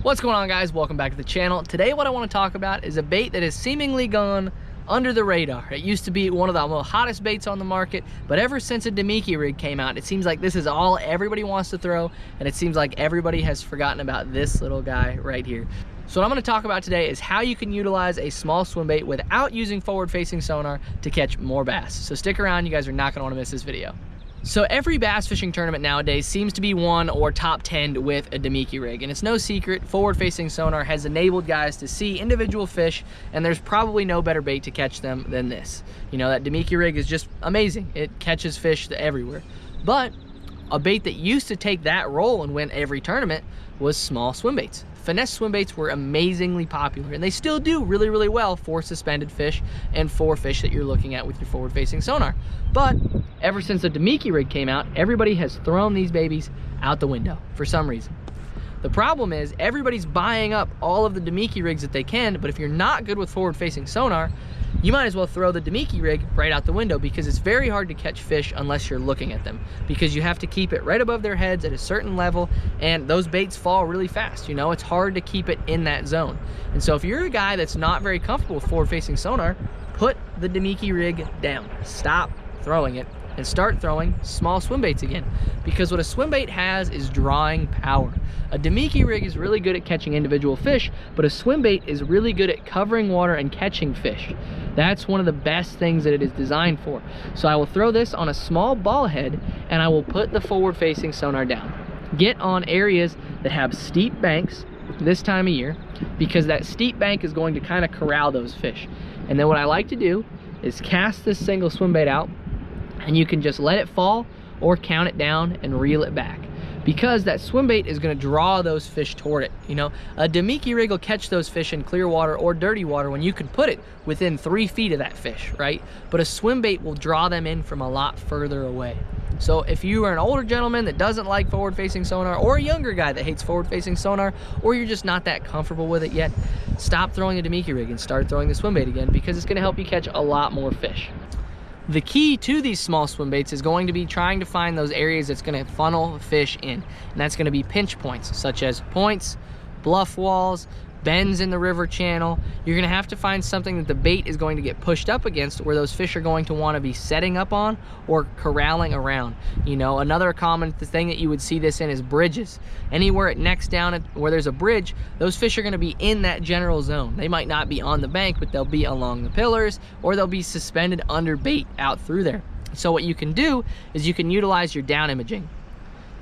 What's going on, guys? Welcome back to the channel. Today what I want to talk about is a bait that has seemingly gone under the radar. It used to be one of the most hottest baits on the market, but ever since a Damiki rig came out, it seems like this is all everybody wants to throw, and it seems like everybody has forgotten about this little guy right here. So what I'm going to talk about today is how you can utilize a small swim bait without using forward-facing sonar to catch more bass. So stick around, you guys are not going to want to miss this video. So every bass fishing tournament nowadays seems to be won or top 10'd with a Damiki rig, and it's no secret forward-facing sonar has enabled guys to see individual fish, and there's probably no better bait to catch them than this. You know, that Damiki rig is just amazing. It catches fish everywhere. But a bait that used to take that role and win every tournament was small swim baits. Finesse swim baits were amazingly popular, and they still do really, really well for suspended fish and for fish that you're looking at with your forward-facing sonar. But ever since the Damiki rig came out, everybody has thrown these babies out the window for some reason. The problem is everybody's buying up all of the Damiki rigs that they can, but if you're not good with forward-facing sonar, you might as well throw the Damiki rig right out the window, because it's very hard to catch fish unless you're looking at them, because you have to keep it right above their heads at a certain level, and those baits fall really fast. You know, it's hard to keep it in that zone. And so if you're a guy that's not very comfortable with forward-facing sonar, put the Damiki rig down. Stop throwing it and start throwing small swim baits again, because what a swim bait has is drawing power. A Damiki rig is really good at catching individual fish, but a swim bait is really good at covering water and catching fish. That's one of the best things that it is designed for. So I will throw this on a small ball head, and I will put the forward-facing sonar down. Get on areas that have steep banks this time of year, because that steep bank is going to kind of corral those fish. And then what I like to do is cast this single swim bait out, and you can just let it fall or count it down and reel it back, because that swim bait is going to draw those fish toward it. You know, a Damiki rig will catch those fish in clear water or dirty water when you can put it within 3 feet of that fish, right? But a swim bait will draw them in from a lot further away. So if you are an older gentleman that doesn't like forward-facing sonar, or a younger guy that hates forward-facing sonar, or you're just not that comfortable with it yet, stop throwing a Damiki rig and start throwing the swim bait again, because it's going to help you catch a lot more fish. The key to these small swim baits is going to be trying to find those areas that's going to funnel fish in, and that's going to be pinch points, such as points, bluff walls, bends in the river channel. You're going to have to find something that the bait is going to get pushed up against, where those fish are going to want to be setting up on or corralling around. You know, another common thing that you would see this in is bridges. Anywhere it necks down where there's a bridge, those fish are going to be in that general zone. They might not be on the bank, but they'll be along the pillars, or they'll be suspended under bait out through there. So what you can do is you can utilize your down imaging.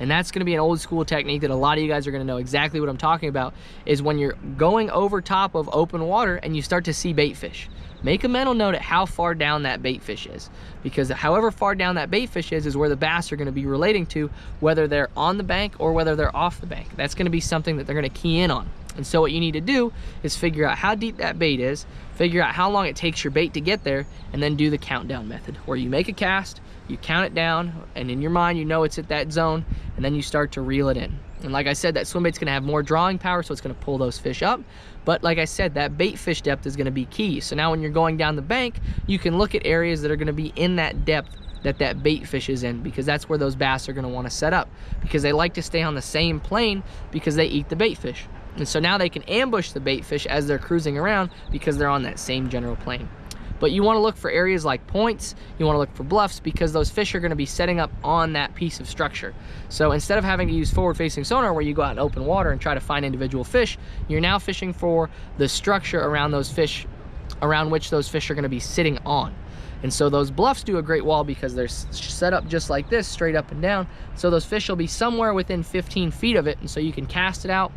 And that's going to be an old school technique that a lot of you guys are going to know exactly what I'm talking about, is when you're going over top of open water and you start to see bait fish. Make a mental note at how far down that bait fish is, because however far down that bait fish is where the bass are going to be relating to, whether they're on the bank or whether they're off the bank. That's going to be something that they're going to key in on. And so what you need to do is figure out how deep that bait is, figure out how long it takes your bait to get there, and then do the countdown method, where you make a cast, you count it down, and in your mind you know it's at that zone, and then you start to reel it in. And like I said, that swim bait's gonna have more drawing power, so it's gonna pull those fish up. But like I said, that bait fish depth is gonna be key. So now when you're going down the bank, you can look at areas that are gonna be in that depth that bait fish is in, because that's where those bass are gonna wanna set up, because they like to stay on the same plane because they eat the bait fish. And so now they can ambush the bait fish as they're cruising around, because they're on that same general plane. But you want to look for areas like points, you want to look for bluffs, because those fish are going to be setting up on that piece of structure. So instead of having to use forward-facing sonar where you go out in open water and try to find individual fish, you're now fishing for the structure around those fish, around which those fish are going to be sitting on. And so those bluffs do a great wall, because they're set up just like this, straight up and down. So those fish will be somewhere within 15 feet of it, and so you can cast it out,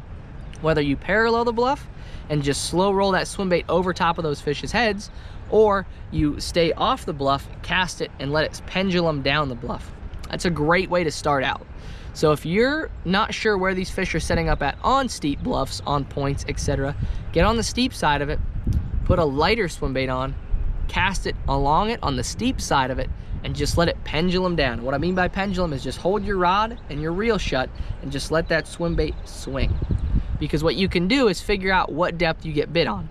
whether you parallel the bluff and just slow roll that swim bait over top of those fish's heads, or you stay off the bluff, cast it, and let it pendulum down the bluff. That's a great way to start out. So if you're not sure where these fish are setting up at on steep bluffs, on points, etc., get on the steep side of it, put a lighter swim bait on, cast it along it on the steep side of it, and just let it pendulum down. What I mean by pendulum is just hold your rod and your reel shut and just let that swim bait swing. Because what you can do is figure out what depth you get bit on.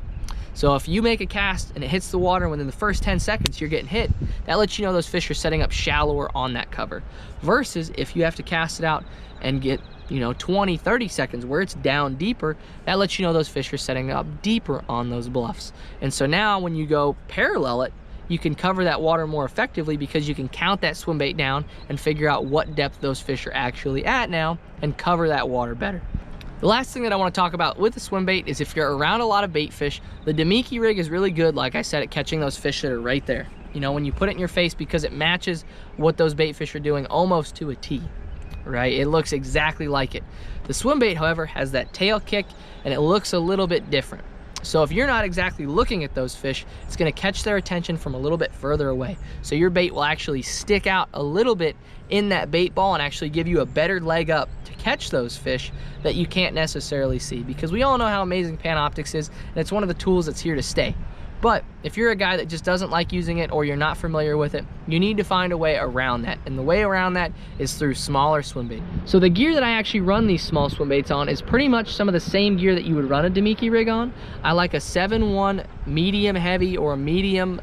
So if you make a cast and it hits the water and within the first 10 seconds you're getting hit, that lets you know those fish are setting up shallower on that cover. Versus if you have to cast it out and get you know, 20, 30 seconds where it's down deeper, that lets you know those fish are setting up deeper on those bluffs. And so now when you go parallel it, you can cover that water more effectively because you can count that swim bait down and figure out what depth those fish are actually at now and cover that water better. The last thing that I want to talk about with the swim bait is if you're around a lot of bait fish, the Damiki rig is really good, like I said, at catching those fish that are right there. You know, when you put it in your face, because it matches what those bait fish are doing almost to a T, right? It looks exactly like it. The swim bait, however, has that tail kick and it looks a little bit different. So if you're not exactly looking at those fish, it's gonna catch their attention from a little bit further away. So your bait will actually stick out a little bit in that bait ball and actually give you a better leg up to catch those fish that you can't necessarily see, because we all know how amazing Panoptix is, and it's one of the tools that's here to stay. But if you're a guy that just doesn't like using it or you're not familiar with it, you need to find a way around that. And the way around that is through smaller swim bait. So the gear that I actually run these small swim baits on is pretty much some of the same gear that you would run a Damiki rig on. I like a 7-1 medium heavy or a medium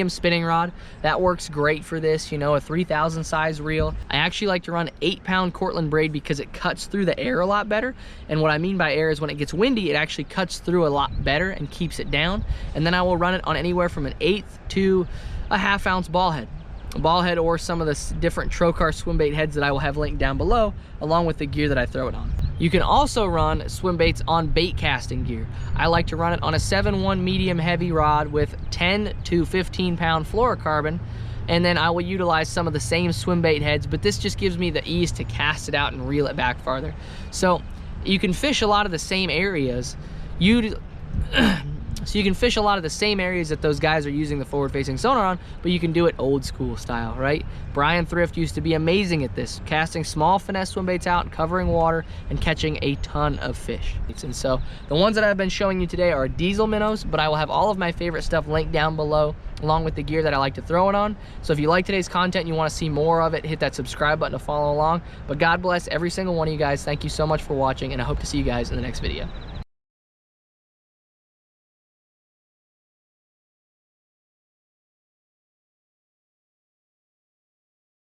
spinning rod. That works great for this, you know, a 3000 size reel. I actually like to run 8-pound Cortland braid because it cuts through the air a lot better. And what I mean by air is when it gets windy, it actually cuts through a lot better and keeps it down. And then I will run it on anywhere from an 1/8 to a 1/2 ounce ball head. A ball head or some of the different Trocar swim bait heads that I will have linked down below, along with the gear that I throw it on. You can also run swim baits on bait casting gear. I like to run it on a 7-1 medium heavy rod with 10 to 15 pound fluorocarbon, and then I will utilize some of the same swim bait heads, but this just gives me the ease to cast it out and reel it back farther. So you can fish a lot of the same areas. So you can fish a lot of the same areas that those guys are using the forward-facing sonar on, but you can do it old school style, right? Brian Thrift used to be amazing at this, casting small finesse swim baits out, covering water, and catching a ton of fish. And so the ones that I've been showing you today are diesel minnows, but I will have all of my favorite stuff linked down below, along with the gear that I like to throw it on. So if you like today's content and you want to see more of it, hit that subscribe button to follow along. But God bless every single one of you guys. Thank you so much for watching, and I hope to see you guys in the next video.